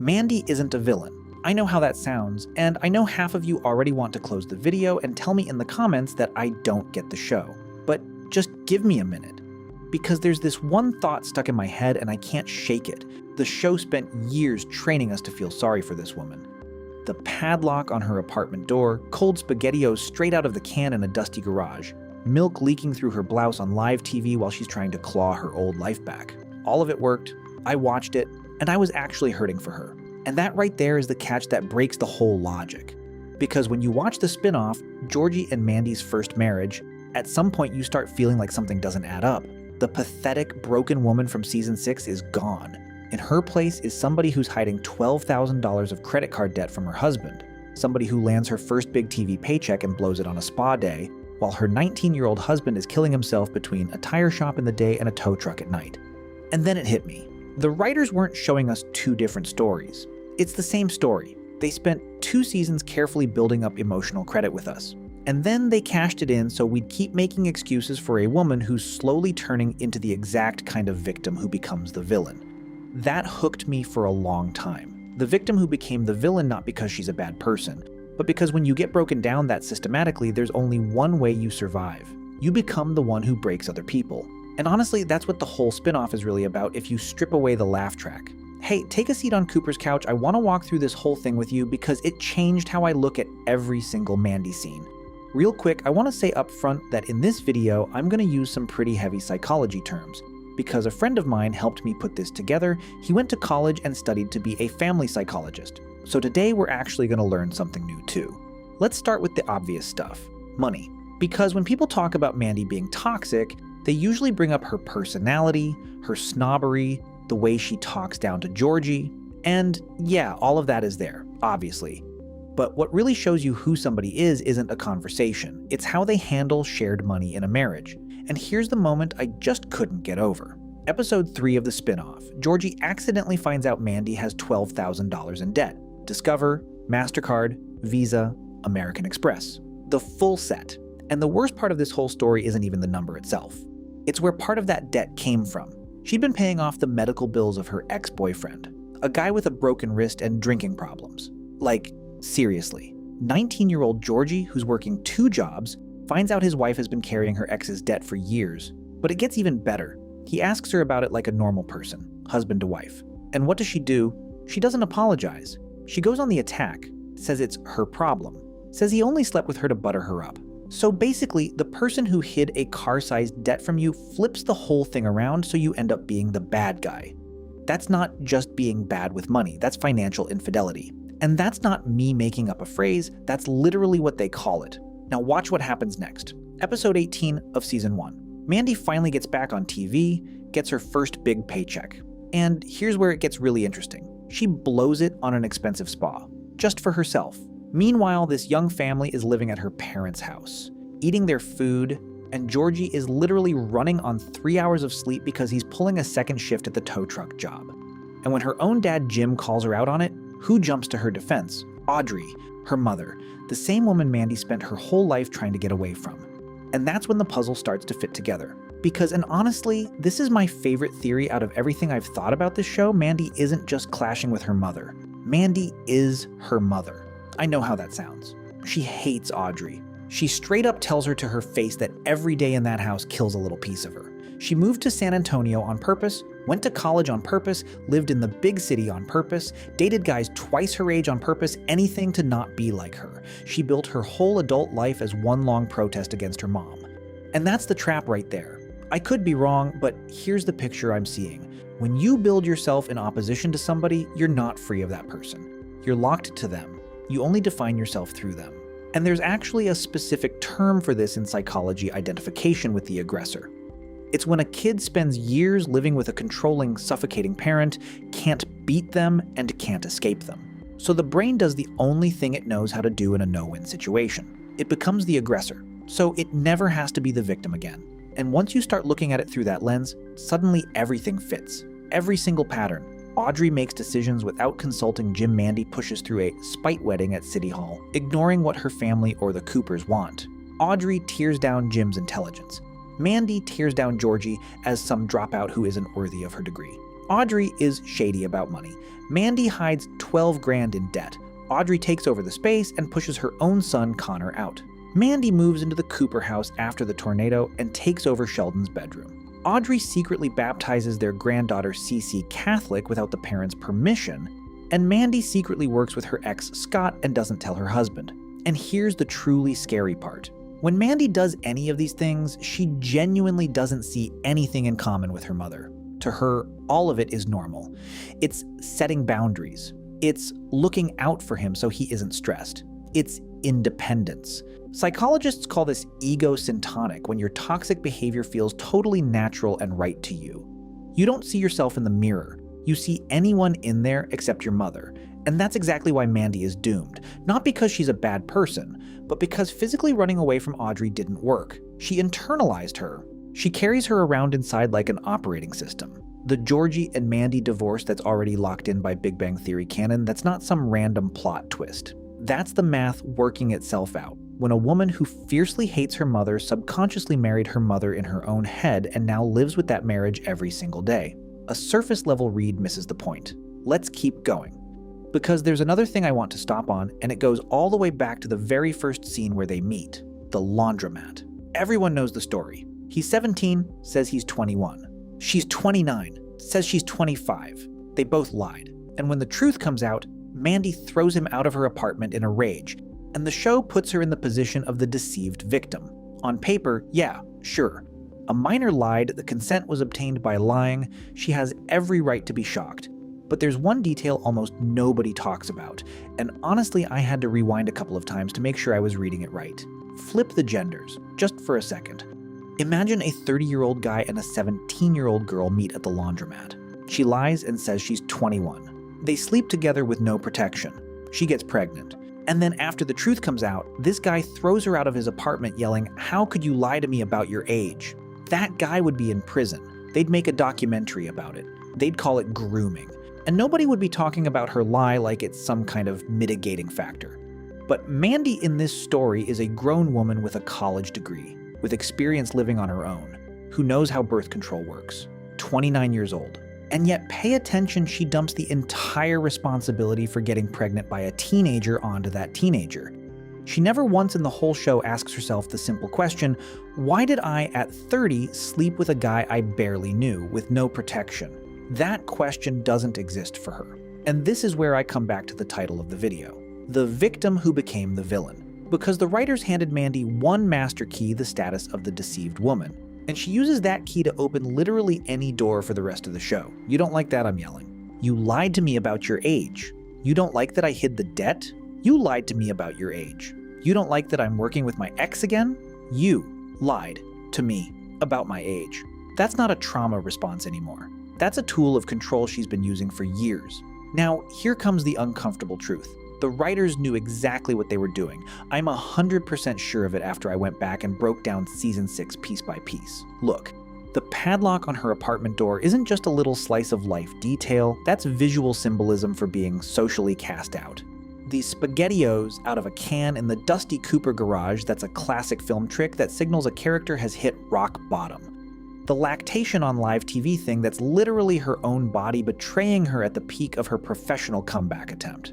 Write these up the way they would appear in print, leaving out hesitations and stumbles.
Mandy isn't a villain. I know how that sounds, and I know half of you already want to close the video and tell me in the comments that I don't get the show. But just give me a minute. Because there's this one thought stuck in my head and I can't shake it. The show spent years training us to feel sorry for this woman. The padlock on her apartment door, cold SpaghettiOs straight out of the can in a dusty garage, milk leaking through her blouse on live TV while she's trying to claw her old life back. All of it worked, I watched it, and I was actually hurting for her. And that right there is the catch that breaks the whole logic. Because when you watch the spin-off, Georgie and Mandy's first marriage, at some point you start feeling like something doesn't add up. The pathetic, broken woman from season 6 is gone. In her place is somebody who's hiding $12,000 of credit card debt from her husband, somebody who lands her first big TV paycheck and blows it on a spa day, while her 19-year-old husband is killing himself between a tire shop in the day and a tow truck at night. And then it hit me. The writers weren't showing us two different stories. It's the same story. They spent 2 seasons carefully building up emotional credit with us. And then they cashed it in so we'd keep making excuses for a woman who's slowly turning into the exact kind of victim who becomes the villain. That hooked me for a long time. The victim who became the villain not because she's a bad person, but because when you get broken down that systematically, there's only one way you survive. You become the one who breaks other people. And honestly, that's what the whole spin-off is really about if you strip away the laugh track. Hey, take a seat on Cooper's couch. I want to walk through this whole thing with you because it changed how I look at every single Mandy scene. Real quick, I want to say up front that in this video, I'm going to use some pretty heavy psychology terms. Because a friend of mine helped me put this together, he went to college and studied to be a family psychologist. So today we're actually going to learn something new too. Let's start with the obvious stuff, money. Because when people talk about Mandy being toxic, they usually bring up her personality, her snobbery, the way she talks down to Georgie, and yeah, all of that is there, obviously. But what really shows you who somebody is isn't a conversation, it's how they handle shared money in a marriage. And here's the moment I just couldn't get over. Episode 3 of the spin-off, Georgie accidentally finds out Mandy has $12,000 in debt. Discover, MasterCard, Visa, American Express. The full set. And the worst part of this whole story isn't even the number itself. It's where part of that debt came from. She'd been paying off the medical bills of her ex-boyfriend, a guy with a broken wrist and drinking problems. Like, seriously. 19-year-old Georgie, who's working 2 jobs, finds out his wife has been carrying her ex's debt for years. But it gets even better. He asks her about it like a normal person, husband to wife. And what does she do? She doesn't apologize. She goes on the attack, says it's her problem, says he only slept with her to butter her up. So basically, the person who hid a car-sized debt from you flips the whole thing around so you end up being the bad guy. That's not just being bad with money, that's financial infidelity. And that's not me making up a phrase, that's literally what they call it. Now watch what happens next. Episode 18 of season 1. Mandy finally gets back on TV, gets her first big paycheck. And here's where it gets really interesting. She blows it on an expensive spa, just for herself. Meanwhile, this young family is living at her parents' house, eating their food, and Georgie is literally running on 3 hours of sleep because he's pulling a second shift at the tow truck job. And when her own dad Jim calls her out on it, who jumps to her defense? Audrey, her mother, the same woman Mandy spent her whole life trying to get away from. And that's when the puzzle starts to fit together. Because, and honestly, this is my favorite theory out of everything I've thought about this show, Mandy isn't just clashing with her mother. Mandy is her mother. I know how that sounds. She hates Audrey. She straight up tells her to her face that every day in that house kills a little piece of her. She moved to San Antonio on purpose, went to college on purpose, lived in the big city on purpose, dated guys twice her age on purpose, anything to not be like her. She built her whole adult life as one long protest against her mom. And that's the trap right there. I could be wrong, but here's the picture I'm seeing. When you build yourself in opposition to somebody, you're not free of that person. You're locked to them. You only define yourself through them. And there's actually a specific term for this in psychology: identification with the aggressor. It's when a kid spends years living with a controlling, suffocating parent, can't beat them, and can't escape them. So the brain does the only thing it knows how to do in a no-win situation. It becomes the aggressor, so it never has to be the victim again. And once you start looking at it through that lens, suddenly everything fits. Every single pattern. Audrey makes decisions without consulting Jim. Mandy pushes through a spite wedding at City Hall, ignoring what her family or the Coopers want. Audrey tears down Jim's intelligence. Mandy tears down Georgie as some dropout who isn't worthy of her degree. Audrey is shady about money. Mandy hides 12 grand in debt. Audrey takes over the space and pushes her own son Connor out. Mandy moves into the Cooper house after the tornado and takes over Sheldon's bedroom. Audrey secretly baptizes their granddaughter Cece Catholic without the parents' permission, and Mandy secretly works with her ex Scott and doesn't tell her husband. And here's the truly scary part. When Mandy does any of these things, she genuinely doesn't see anything in common with her mother. To her, all of it is normal. It's setting boundaries. It's looking out for him so he isn't stressed. It's independence. Psychologists call this ego-syntonic, when your toxic behavior feels totally natural and right to you. You don't see yourself in the mirror. You see anyone in there except your mother. And that's exactly why Mandy is doomed. Not because she's a bad person, but because physically running away from Audrey didn't work. She internalized her. She carries her around inside like an operating system. The Georgie and Mandy divorce that's already locked in by Big Bang Theory canon, that's not some random plot twist. That's the math working itself out. When a woman who fiercely hates her mother subconsciously married her mother in her own head and now lives with that marriage every single day. A surface-level read misses the point. Let's keep going. Because there's another thing I want to stop on, and it goes all the way back to the very first scene where they meet, the laundromat. Everyone knows the story. He's 17, says he's 21. She's 29, says she's 25. They both lied. And when the truth comes out, Mandy throws him out of her apartment in a rage, and the show puts her in the position of the deceived victim. On paper, yeah, sure. A minor lied, the consent was obtained by lying, she has every right to be shocked. But there's one detail almost nobody talks about, and honestly I had to rewind a couple of times to make sure I was reading it right. Flip the genders, just for a second. Imagine a 30-year-old guy and a 17-year-old girl meet at the laundromat. She lies and says she's 21. They sleep together with no protection. She gets pregnant. And then after the truth comes out, this guy throws her out of his apartment yelling, "How could you lie to me about your age?" That guy would be in prison. They'd make a documentary about it. They'd call it grooming. And nobody would be talking about her lie like it's some kind of mitigating factor. But Mandy in this story is a grown woman with a college degree, with experience living on her own, who knows how birth control works, 29 years old. And yet pay attention, she dumps the entire responsibility for getting pregnant by a teenager onto that teenager. She never once in the whole show asks herself the simple question, why did I, at 30, sleep with a guy I barely knew, with no protection? That question doesn't exist for her. And this is where I come back to the title of the video. The victim who became the villain. Because the writers handed Mandy one master key, the status of the deceived woman. And she uses that key to open literally any door for the rest of the show. You don't like that, I'm yelling. You lied to me about your age. You don't like that I hid the debt? You lied to me about your age. You don't like that I'm working with my ex again? You lied to me about my age. That's not a trauma response anymore. That's a tool of control she's been using for years. Now, here comes the uncomfortable truth. The writers knew exactly what they were doing. I'm 100% sure of it after I went back and broke down season 6 piece by piece. Look, the padlock on her apartment door isn't just a little slice of life detail, that's visual symbolism for being socially cast out. The SpaghettiOs out of a can in the dusty Cooper garage, that's a classic film trick that signals a character has hit rock bottom. The lactation on live TV thing that's literally her own body betraying her at the peak of her professional comeback attempt.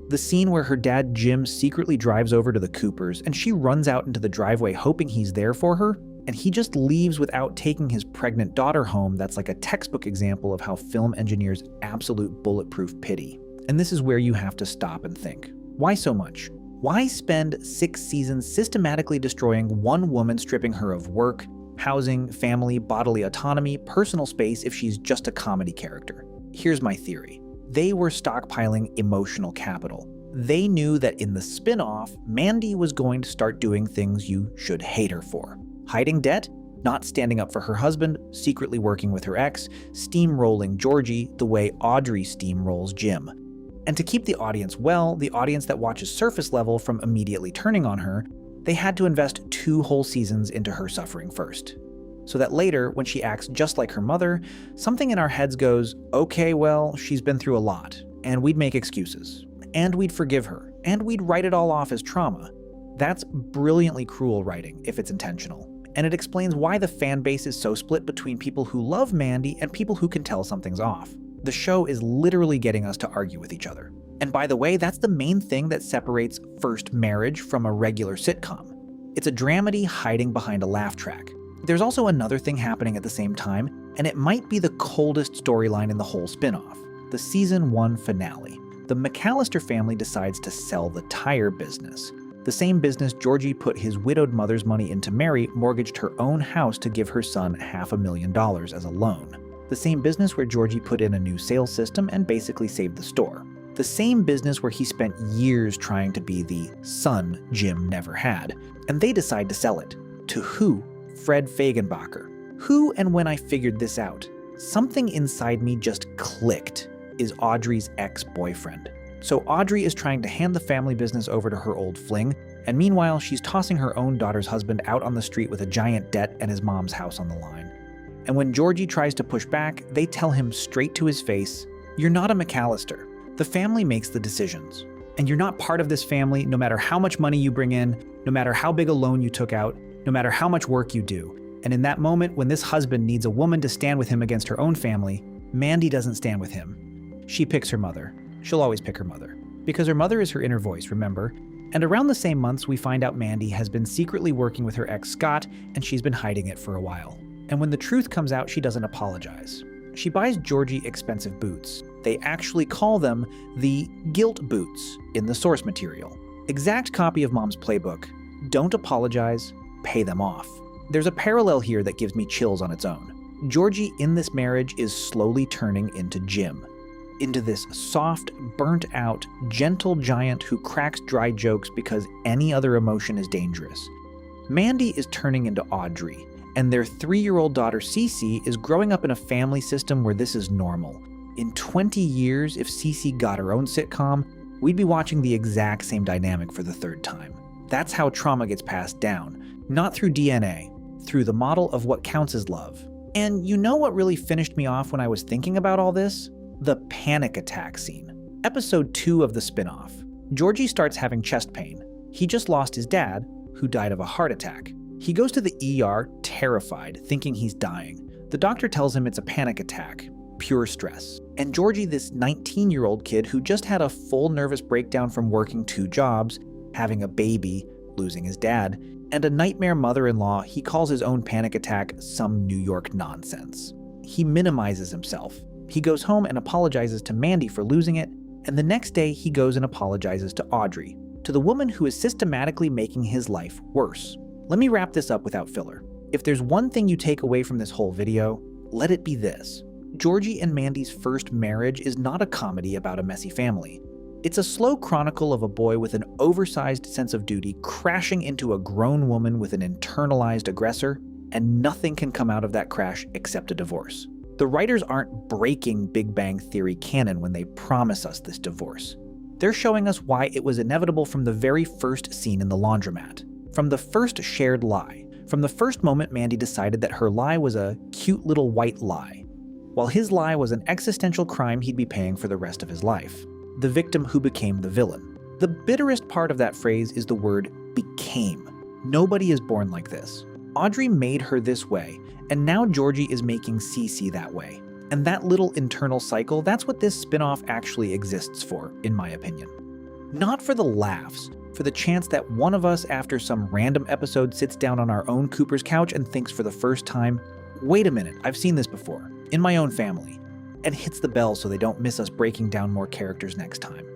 The scene where her dad Jim secretly drives over to the Coopers and she runs out into the driveway hoping he's there for her, and he just leaves without taking his pregnant daughter home, that's like a textbook example of how film engineers absolute bulletproof pity. And this is where you have to stop and think. Why so much? Why spend 6 seasons systematically destroying one woman, stripping her of work, housing, family, bodily autonomy, personal space if she's just a comedy character? Here's my theory. They were stockpiling emotional capital. They knew that in the spin-off, Mandy was going to start doing things you should hate her for. Hiding debt, not standing up for her husband, secretly working with her ex, steamrolling Georgie the way Audrey steamrolls Jim. And to keep the audience well, the audience that watches surface level from immediately turning on her, they had to invest 2 whole seasons into her suffering first. So that later, when she acts just like her mother, something in our heads goes, okay, well, she's been through a lot, and we'd make excuses, and we'd forgive her, and we'd write it all off as trauma. That's brilliantly cruel writing, if it's intentional. and it explains why the fan base is so split between people who love Mandy and people who can tell something's off. The show is literally getting us to argue with each other. And by the way, that's the main thing that separates First Marriage from a regular sitcom. It's a dramedy hiding behind a laugh track. There's also another thing happening at the same time, and it might be the coldest storyline in the whole spin-off, the season 1 finale. The McAlister family decides to sell the tire business. The same business Georgie put his widowed mother's money into Mary mortgaged her own house to give her son $500,000 as a loan. The same business where Georgie put in a new sales system and basically saved the store. The same business where he spent years trying to be the son Jim never had. And they decide to sell it. To who? Fred Fagenbacher. Who, and when I figured this out, something inside me just clicked, is Audrey's ex-boyfriend. So Audrey is trying to hand the family business over to her old fling, and meanwhile she's tossing her own daughter's husband out on the street with a giant debt and his mom's house on the line. And when Georgie tries to push back, they tell him straight to his face, "You're not a McAlister. The family makes the decisions. And you're not part of this family no matter how much money you bring in, no matter how big a loan you took out, no matter how much work you do." And in that moment, when this husband needs a woman to stand with him against her own family, Mandy doesn't stand with him. She picks her mother. She'll always pick her mother. Because her mother is her inner voice, remember? And around the same months, we find out Mandy has been secretly working with her ex Scott, and she's been hiding it for a while. And when the truth comes out, she doesn't apologize. She buys Georgie expensive boots. They actually call them the guilt boots in the source material. Exact copy of Mom's playbook. Don't apologize, pay them off. There's a parallel here that gives me chills on its own. Georgie in this marriage is slowly turning into Jim. Into this soft, burnt-out, gentle giant who cracks dry jokes because any other emotion is dangerous. Mandy is turning into Audrey, and their 3-year-old daughter Cece is growing up in a family system where this is normal. In 20 years, if Cece got her own sitcom, we'd be watching the exact same dynamic for the 3rd time. That's how trauma gets passed down, not through DNA, through the model of what counts as love. And you know what really finished me off when I was thinking about all this? The panic attack scene. Episode 2 of the spin-off. Georgie starts having chest pain. He just lost his dad, who died of a heart attack. He goes to the ER terrified, thinking he's dying. The doctor tells him it's a panic attack, pure stress. And Georgie, this 19-year-old kid who just had a full nervous breakdown from working 2 jobs, having a baby, losing his dad, and a nightmare mother-in-law, he calls his own panic attack some New York nonsense. He minimizes himself. He goes home and apologizes to Mandy for losing it, and the next day he goes and apologizes to Audrey, to the woman who is systematically making his life worse. Let me wrap this up without filler. If there's one thing you take away from this whole video, let it be this. Georgie and Mandy's first marriage is not a comedy about a messy family. It's a slow chronicle of a boy with an oversized sense of duty crashing into a grown woman with an internalized aggressor, and nothing can come out of that crash except a divorce. The writers aren't breaking Big Bang Theory canon when they promise us this divorce. They're showing us why it was inevitable from the very first scene in the laundromat, from the first shared lie, from the first moment Mandy decided that her lie was a cute little white lie, while his lie was an existential crime he'd be paying for the rest of his life. The victim who became the villain. The bitterest part of that phrase is the word became. Nobody is born like this. Audrey made her this way, and now Georgie is making Cece that way. And that little internal cycle, that's what this spin-off actually exists for, in my opinion. Not for the laughs, for the chance that one of us after some random episode sits down on our own Cooper's couch and thinks for the first time, wait a minute, I've seen this before, in my own family, and hits the bell so they don't miss us breaking down more characters next time.